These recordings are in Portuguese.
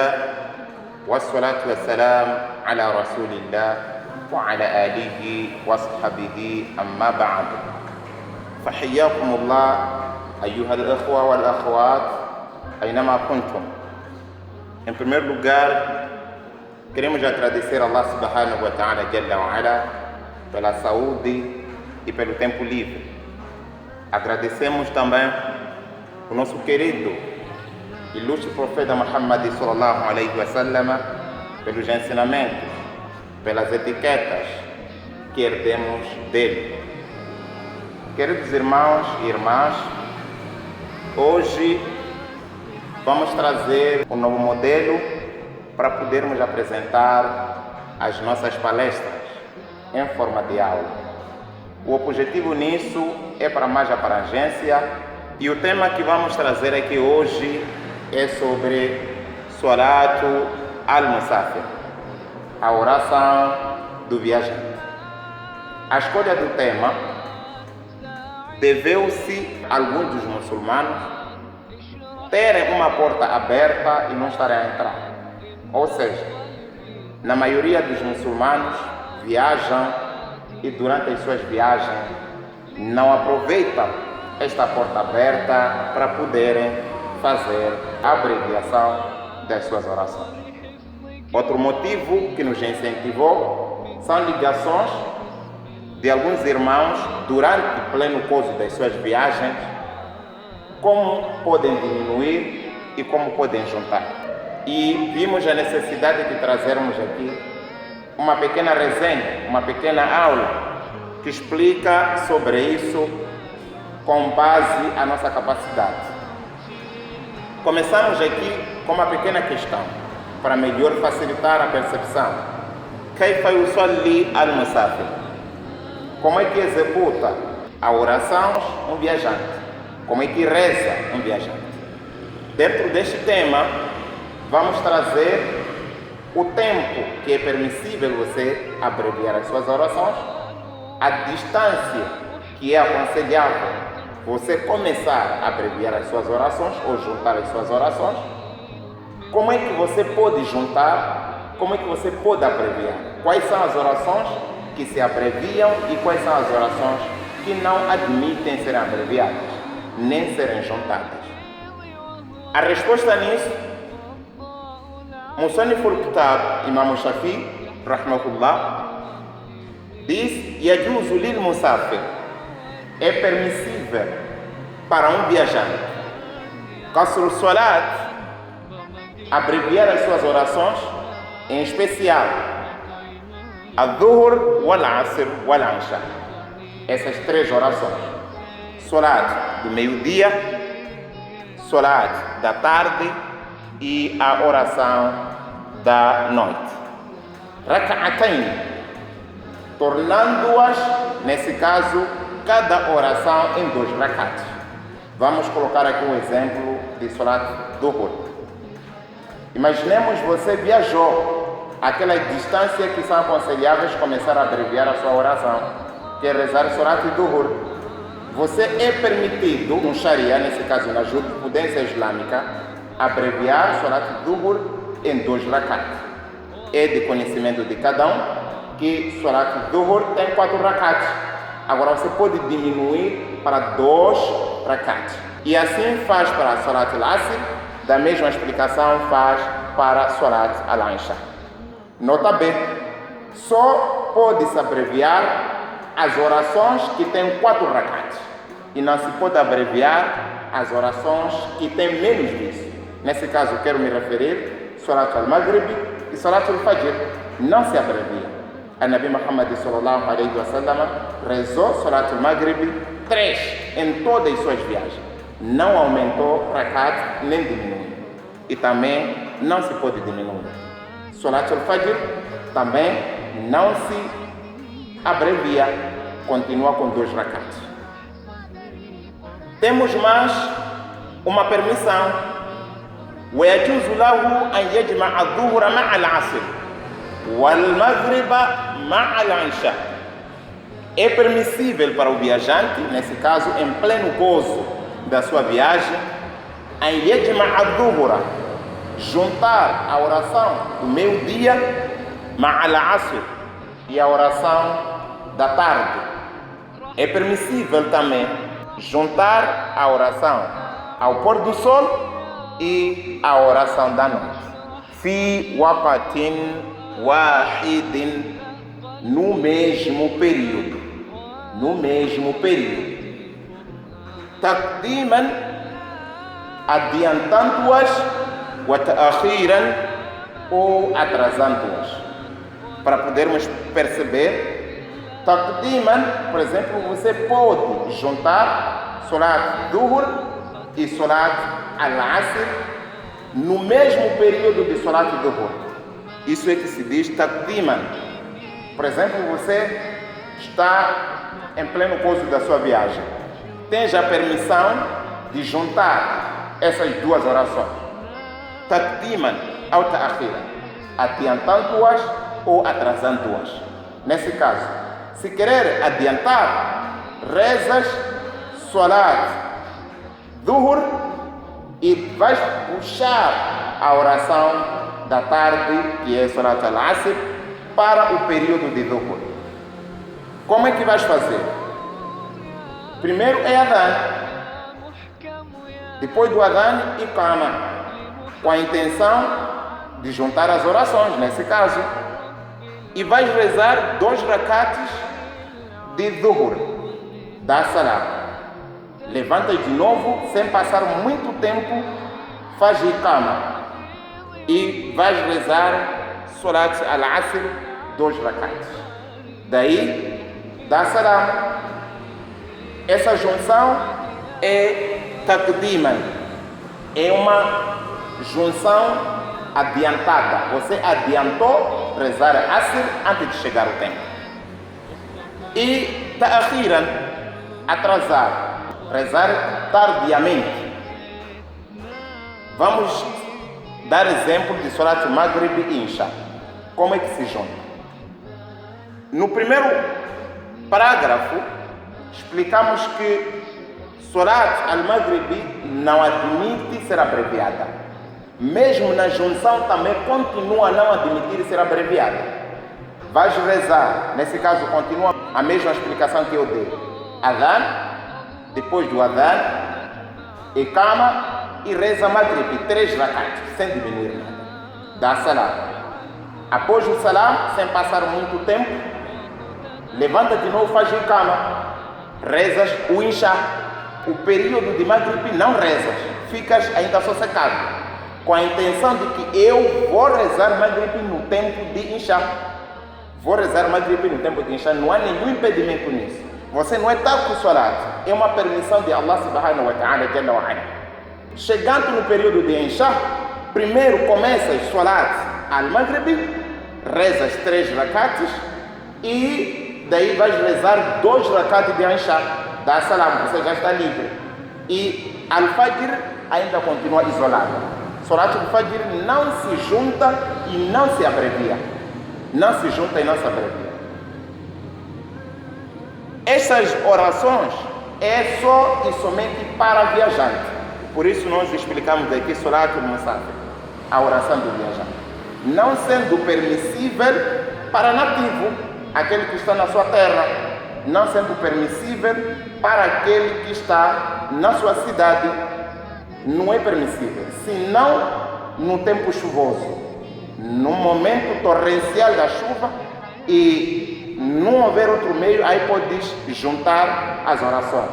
الله والصلاة والسلام على رسول الله وعلى آله وصحبه أما بعد فحياكم الله أيها الأخوة والأخوات أينما كنتم. Em primeiro lugar, queremos agradecer a Allah subhanahu wa ta'ala jalla wa ala pela saúde e pelo tempo livre. Agradecemos também o nosso querido ilustre profeta Muhammad sallallahu alaihi wasallam pelos ensinamentos, pelas etiquetas que herdemos dele. Queridos irmãos e irmãs, hoje vamos trazer um novo modelo para podermos apresentar as nossas palestras em forma de aula. O objetivo nisso é para mais abrangência e o tema que vamos trazer aqui hoje é sobre Salatu al-Musafir, a oração do viajante. A escolha do tema deveu-se a alguns dos muçulmanos terem uma porta aberta e não estarem a entrar. Ou seja, na maioria dos muçulmanos viajam e durante as suas viagens não aproveitam esta porta aberta para poderem fazer a abreviação das suas orações. Outro motivo que nos incentivou são ligações de alguns irmãos durante o pleno curso das suas viagens, como podem diminuir e como podem juntar. E vimos a necessidade de trazermos aqui uma pequena resenha, uma pequena aula que explica sobre isso com base à nossa capacidade. Começamos aqui com uma pequena questão para melhor facilitar a percepção. Kayfa yusalli al-musafir? Como é que executa a oração um viajante? Como é que reza um viajante? Dentro deste tema, vamos trazer o tempo que é permissível você abreviar as suas orações, a distância que é aconselhável você começar a abreviar as suas orações ou juntar as suas orações, como é que você pode juntar, como é que você pode abreviar, quais são as orações que se abreviam e quais são as orações que não admitem serem abreviadas nem serem juntadas. A resposta nisso, Musannif al-Kitab, Imam Shafi, rahmatullah, diz: Yajuzu lil musafir, é permissível para um viajante, qasru salat, abreviar as suas orações, em especial al-Dhuhr, wal-Asr, wal-Isha, essas três orações. Salat do meio-dia, Salat da tarde e a oração da noite. Rak'atayn, tornando-as, nesse caso, cada oração em 2 rak'at. Vamos colocar aqui um exemplo de Salat Dhuhr. Imaginemos você viajou aquela distância que são aconselháveis começar a abreviar a sua oração, que é rezar Salat Dhuhr. Você é permitido, no Sharia, nesse caso na jurisprudência islâmica, abreviar Salat Dhuhr em 2 rakat. É de conhecimento de cada um que Salat Dhuhr tem 4 rakat. Agora você pode diminuir para 2 rakat. E assim faz para Salat al-Asr, da mesma explicação faz para Salat al-Isha. Nota bem, só pode-se abreviar as orações que têm 4 rakat. E não se pode abreviar as orações que têm menos disso. Nesse caso, quero me referir a Salat al-Maghrib e Salat al-Fajr. Não se abrevia. A Nabi Muhammad sallallahu alaihi wasallam rezou Salat al-Maghrib 3 em todas as suas viagens. Não aumentou rakat nem diminuiu. E também não se pode diminuir. Salat al-Fajr também não se abrevia, continua com 2 rakats. Temos mais uma permissão. ويجوز له أن يجمع الظهر مع العصر والمغرب مع العشاء. É permissível para o viajante, nesse caso em pleno gozo da sua viagem, أن يجمع الظهر, juntar a oração do meio-dia, ma'al asr, e a oração da tarde. É permissível também juntar a oração ao pôr do sol e a oração da noite. Fi waqtin wahidin, no mesmo período. No mesmo período. Taqdiman, adiantando-as, wa ta'akhiran, ou atrasando-as. Para podermos perceber, taqdiman, por exemplo, você pode juntar Salat Dhuhr e Salat Al-Asr no mesmo período de Salat Dhuhr. Isso é que se diz taqdiman. Por exemplo, você está em pleno curso da sua viagem. Tem já permissão de juntar essas duas orações. Taqdiman ou ta'akhiran, adiantando-as ou atrasando-as. Nesse caso, se querer adiantar, rezas Salat Dhuhr e vais puxar a oração da tarde, que é Salat Al-Asr, para o período de Dhuhr. Como é que vais fazer? Primeiro é Adhan. Depois do Adhan, Iqama, com a intenção de juntar as orações, nesse caso. E vais rezar 2 rakats de Dhuhr, da Salat. Levantas de novo, sem passar muito tempo, faz Iqama. E vais rezar Salat Al-Asr, 2 rakats. Daí, dá Salam. Essa junção é Taqdiman. É uma junção adiantada. Você adiantou rezar Asr antes de chegar o tempo. E Ta'akhiran, atrasar, rezar tardiamente. Vamos dar exemplo de Salat Maghrib e Isha. Como é que se junta? No primeiro parágrafo, explicamos que Salat al-Maghrib não admite ser abreviada. Mesmo na junção também continua a não admitir ser abreviada. Vais rezar, nesse caso continua a mesma explicação que eu dei. Adhan, depois do Adhan, Iqama e reza Maghrib, 3 rakats, sem diminuir nada. Dá Salam. Após o Salam, sem passar muito tempo, levanta de novo, faz Iqama. Rezas o Isha. O período de Maghrib não rezas, ficas ainda sossegado, com a intenção de que eu vou rezar Maghrib no tempo de Isha. Vou rezar Maghrib no tempo de Isha, não há nenhum impedimento nisso. Você não é tarku salat, é uma permissão de Allah subhanahu wa ta'ala jalla wa ala. Chegando no período de Isha, primeiro começas Salat al-Maghrib, rezas 3 rakats e daí vais rezar 2 rakats de Isha. Dá Salam, você já está livre. E Al-Fajr ainda continua isolado. Salat al-Fajr não se junta e não se abrevia. Não se junta e não se abrevia. Essas orações é só e somente para viajante. Por isso nós explicamos aqui Salat al-Musafir, a oração do viajante. Não sendo permissível para nativo, aquele que está na sua terra. Não sendo permissível para aquele que está na sua cidade. Não é permissível, senão no tempo chuvoso, no momento torrencial da chuva, e não houver outro meio, aí podes juntar as orações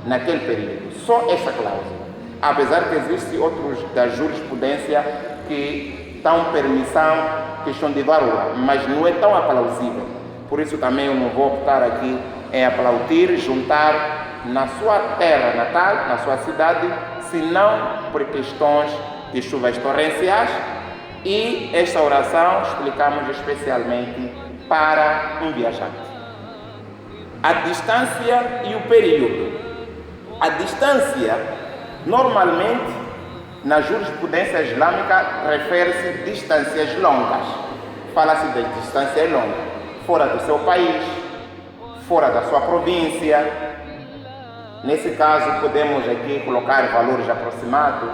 naquele período. Só essa cláusula. Apesar que existem outros da jurisprudência que dão permissão, questão de darura, mas não é tão aplausível. Por isso também eu não vou optar aqui em aplaudir, juntar na sua terra natal, na sua cidade, senão por questões de chuvas torrenciais. E esta oração explicamos especialmente para um viajante. A distância e o período. A distância, normalmente, na jurisprudência islâmica, refere-se a distâncias longas. Fala-se de distância longa, fora do seu país, fora da sua província. Nesse caso, podemos aqui colocar valores aproximados,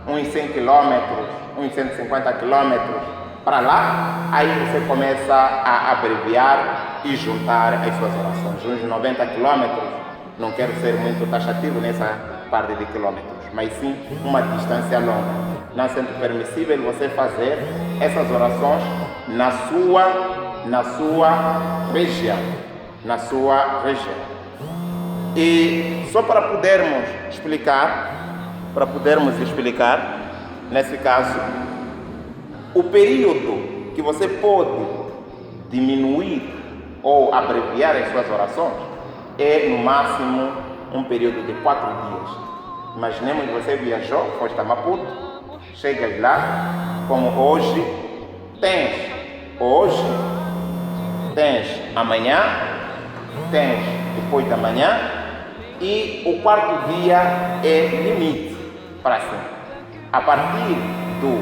uns 100 quilômetros, uns 150 quilômetros para lá, aí você começa a abreviar e juntar as suas orações. Uns 90 quilômetros, não quero ser muito taxativo nessa parte de quilômetros, mas sim uma distância longa. Não sendo permissível você fazer essas orações na sua região. E só para podermos explicar, nesse caso, o período que você pode diminuir ou abreviar as suas orações é no máximo um período de 4 dias. Imaginemos que você viajou, foste a Maputo, chegas lá, como hoje, tens amanhã, tens depois da manhã, e o 4º dia é limite para sempre. A partir do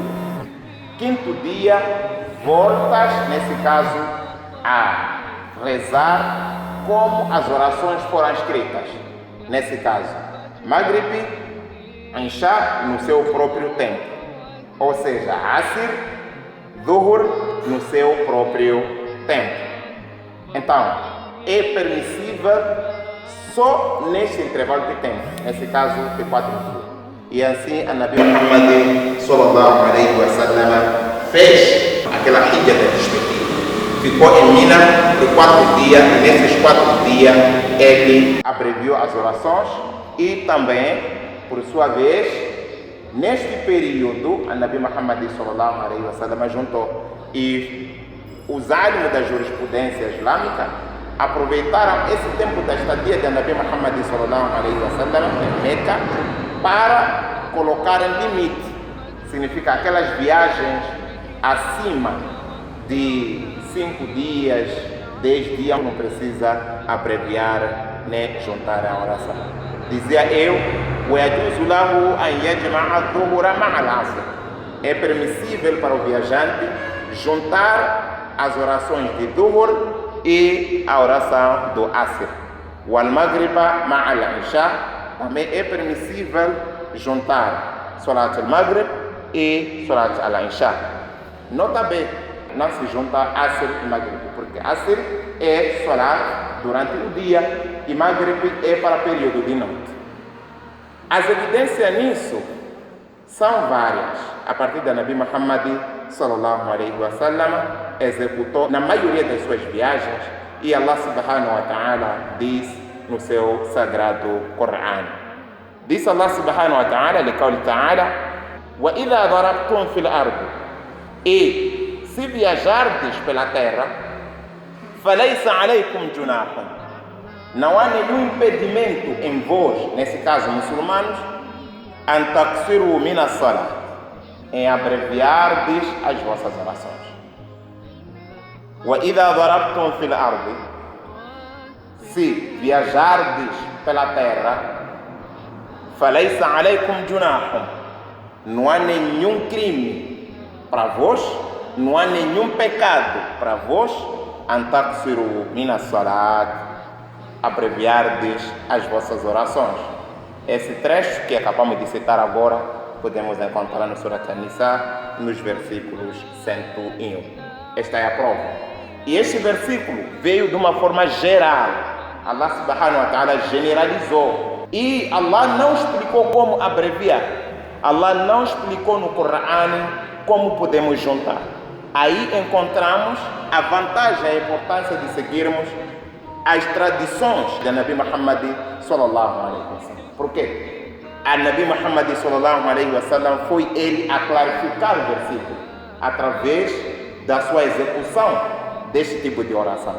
5º dia, voltas, nesse caso, a rezar como as orações foram escritas. Nesse caso, Maghrib, Isha no seu próprio tempo. Ou seja, Asr, Dhuhr no seu próprio tempo. Então, é permissível só neste intervalo de tempo, nesse caso de 4 dias. E assim a Nabi Muhammad sallallahu alaihi wa sallam fez aquela hijja da despedida. Ficou em Mina por 4 dias e nesses 4 dias ele abreviou as orações e também, por sua vez, neste período a Nabi Muhammad sallallahu alaihi wa sallam juntou e os álimos da jurisprudência islâmica aproveitaram esse tempo da estadia de Nabi Muhammad sallallahu alaihi wa sallam em Meca para colocar em limite. Significa aquelas viagens acima de 5 dias, 10 dias, não precisa abreviar nem juntar a oração. Dizia eu, وَيَجُوزُ لَهُ أَنْ يَجْمَعَ الظُّهُرَ مَعَ الْعَصْرِ. É permissível para o viajante juntar as orações de Dhuhr e a oração do Asr. Wal-Maghriba ma'al Isha. Também é permissível juntar Salat al-Maghrib e Salat al-Isha. Nota bem, não se junta Asr e Maghrib, porque Asr é Salat durante o dia e Maghrib é para período de noite. As evidências nisso são várias. A partir da Nabi Muhammad sallallahu alaihi wa sallam executou na maioria das suas viagens e Allah subhanahu wa ta'ala diz no seu sagrado Coran. Diz Allah subhanahu wa ta'ala, liqawli ta'ala, وَإِذَا ضَرَبْتُمْ فِي الْأَرْضِ. E se viajardes pela terra, فَلَيْسَ عَلَيْكُمْ جُنَاحٌ. Não há nenhum impedimento em vós, nesse caso muçulmanos, أَن تَقْصِرُوا مِنَ الصَّلَاةِ, em abreviardes as vossas orações. وَإِذَا ضَرَبْتُمْ فِي الْأَرْضِ. Se viajardes pela terra, فَلَيْسَ عَلَيْكُمْ جُنَاحٌ. Não há nenhum crime para vós, não há nenhum pecado para vós, أَن تَقْصِرُوا مِنَ الصَّلَاةِ, abreviardes as vossas orações. Esse trecho que acabamos de citar agora podemos encontrar no Surat An-Nisa, nos versículos 101. Esta é a prova. E este versículo veio de uma forma geral. Allah subhanahu wa ta'ala generalizou. E Allah não explicou como abreviar. Allah não explicou no Coran como podemos juntar. Aí encontramos a vantagem e a importância de seguirmos as tradições de Nabi Muhammad sallallahu alaihi wa sallam. Por quê? A Nabi Muhammad sallallahu alaihi wa sallam foi ele a clarificar o versículo através da sua execução deste tipo de oração.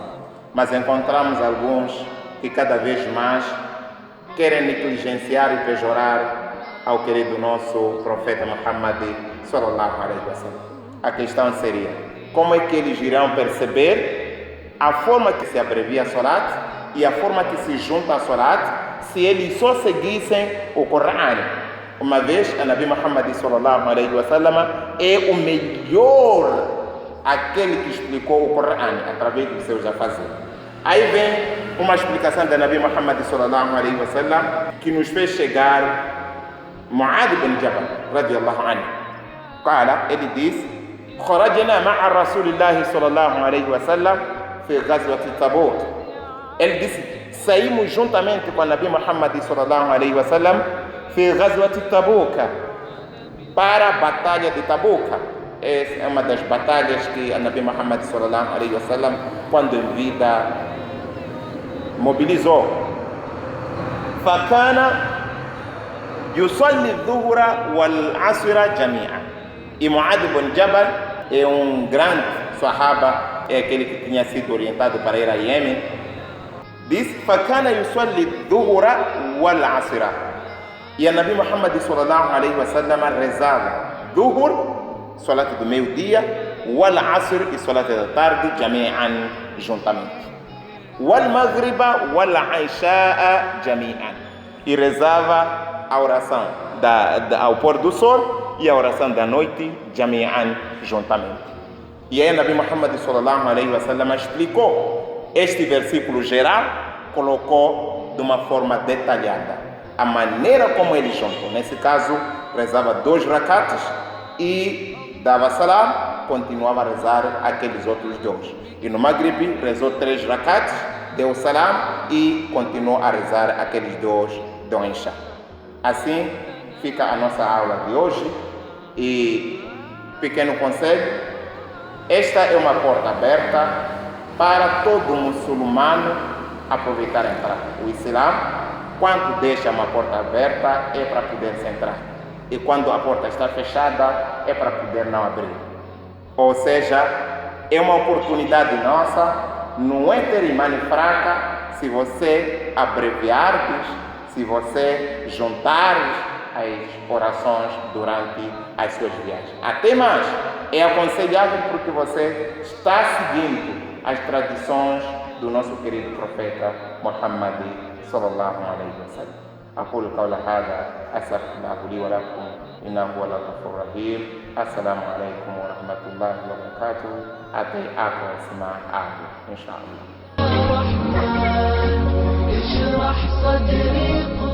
Mas encontramos alguns que cada vez mais querem negligenciar e pejorar ao querido nosso profeta Muhammad sallallahu alaihi wa sallam. A questão seria, como é que eles irão perceber a forma que se abrevia a Salat e a forma que se junta a Salat se eles só seguissem o Coran? Uma vez, a Nabi Muhammad sallallahu alaihi wa sallam é o melhor, aquele que explicou o Coran através dos seus afazeres. Aí vem uma explicação da Nabi Muhammad sallallahu alaihi wa sallam que nos fez chegar Mu'adh bin Jabal, radiyallahu anhu, ele disse: خرجنا مع رسول الله صلى الله عليه وسلم في غزوة تبوك. Ele disse: saímos juntamente com o Nabi Muhammad sallallahu alaihi wasallam في غزوة تبوك, para a batalha de Tabuca. Essa é uma das batalhas que o Nabi Muhammad sallallahu alaihi wasallam, quando em vida, mobilizou. فكان يصلي الظهر والعصر جميعا. E Mu'adh bin Jabal é grande sahaba, é aquele que tinha sido orientado para ir a Iêmen. Diz: فكان يصلي الظهر والعصر. E a Nabi Muhammad sallallahu alaihi wasallam rezava Dhuhr, salat do meio-dia, wal Asr, e salat da tarde, jami'an, juntamente. Wal Maghriba wal Aisha'a jami'an. E rezava a oração ao pôr do sol e a oração da noite, jami'an, juntamente. E aí Nabi Muhammad sallallahu alaihi wasallam explicou este versículo geral, colocou de uma forma detalhada a maneira como ele juntou. Nesse caso, rezava 2 rakats e dava salam, continuava a rezar aqueles outros 2. E no Maghrib rezou 3 rakats, deu salam e continuou a rezar aqueles 2 do Isha. Assim fica a nossa aula de hoje. E pequeno conselho: esta é uma porta aberta para todo muçulmano aproveitar e entrar. O Islã, quando deixa uma porta aberta, é para poder se entrar. E quando a porta está fechada, é para poder não abrir. Ou seja, é uma oportunidade nossa, não é ter imagem fraca, se você abreviares, se você juntares as orações durante as suas viagens. Até mais, é aconselhável porque você está seguindo as tradições do nosso querido profeta Muhammad sallallahu alaihi wasallam. أقول قول هذا أستغفر الله لي ولكم إنه هو الغفور الرحيم. السلام عليكم ورحمة الله وبركاته. أتي أكو اسمع إن شاء الله. اشرح صدري